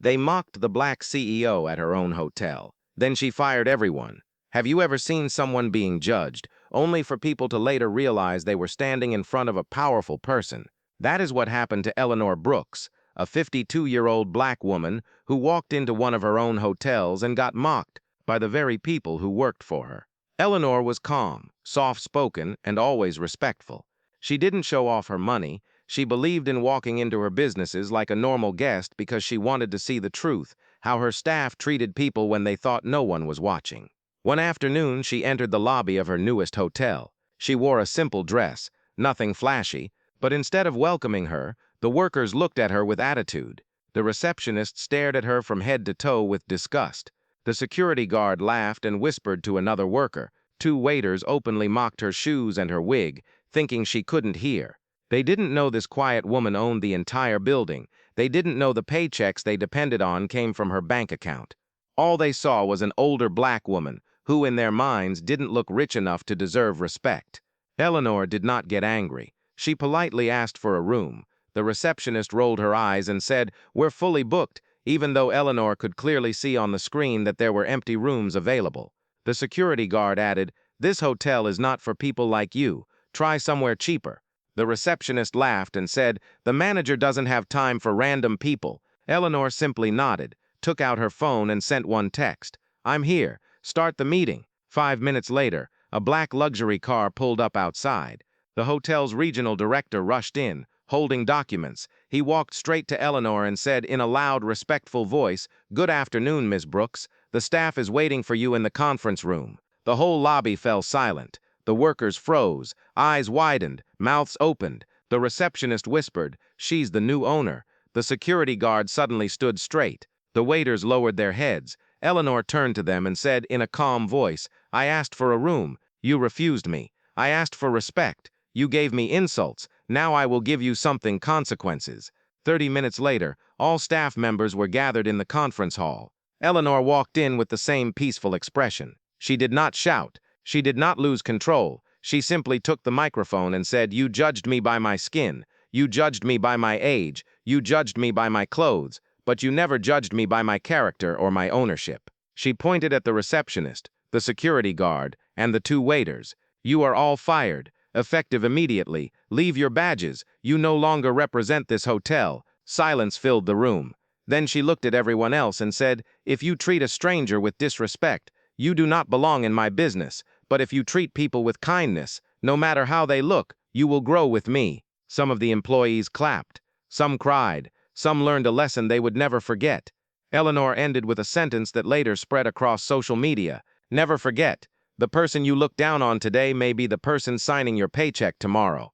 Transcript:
They mocked the black CEO at her own hotel. Then she fired everyone. Have you ever seen someone being judged, only for people to later realize they were standing in front of a powerful person? That is what happened to Eleanor Brooks, a 52-year-old black woman who walked into one of her own hotels and got mocked by the very people who worked for her. Eleanor was calm, soft-spoken, and always respectful. She didn't show off her money. She believed in walking into her businesses like a normal guest because she wanted to see the truth, how her staff treated people when they thought no one was watching. One afternoon, she entered the lobby of her newest hotel. She wore a simple dress, nothing flashy, but instead of welcoming her, the workers looked at her with attitude. The receptionist stared at her from head to toe with disgust. The security guard laughed and whispered to another worker. Two waiters openly mocked her shoes and her wig, thinking she couldn't hear. They didn't know this quiet woman owned the entire building. They didn't know the paychecks they depended on came from her bank account. All they saw was an older black woman who, in their minds, didn't look rich enough to deserve respect. Eleanor did not get angry. She politely asked for a room. The receptionist rolled her eyes and said, "We're fully booked," even though Eleanor could clearly see on the screen that there were empty rooms available. The security guard added, "This hotel is not for people like you. Try somewhere cheaper." The receptionist laughed and said, "The manager doesn't have time for random people." Eleanor simply nodded, took out her phone and sent one text. "I'm here. Start the meeting." 5 minutes later, a black luxury car pulled up outside. The hotel's regional director rushed in, holding documents. He walked straight to Eleanor and said in a loud, respectful voice, "Good afternoon, Miss Brooks. The staff is waiting for you in the conference room." The whole lobby fell silent. The workers froze, eyes widened, mouths opened. The receptionist whispered, "She's the new owner." The security guard suddenly stood straight. The waiters lowered their heads. Eleanor turned to them and said in a calm voice, "I asked for a room. You refused me. I asked for respect. You gave me insults. Now I will give you something consequences." 30 minutes later, all staff members were gathered in the conference hall. Eleanor walked in with the same peaceful expression. She did not shout. She did not lose control. She simply took the microphone and said, "You judged me by my skin. You judged me by my age. You judged me by my clothes. But you never judged me by my character or my ownership." She pointed at the receptionist, the security guard, and the two waiters. "You are all fired. Effective immediately. Leave your badges. You no longer represent this hotel." Silence filled the room. Then she looked at everyone else and said, "If you treat a stranger with disrespect, you do not belong in my business. But if you treat people with kindness, no matter how they look, you will grow with me." Some of the employees clapped. Some cried. Some learned a lesson they would never forget. Eleanor ended with a sentence that later spread across social media. "Never forget, the person you look down on today may be the person signing your paycheck tomorrow."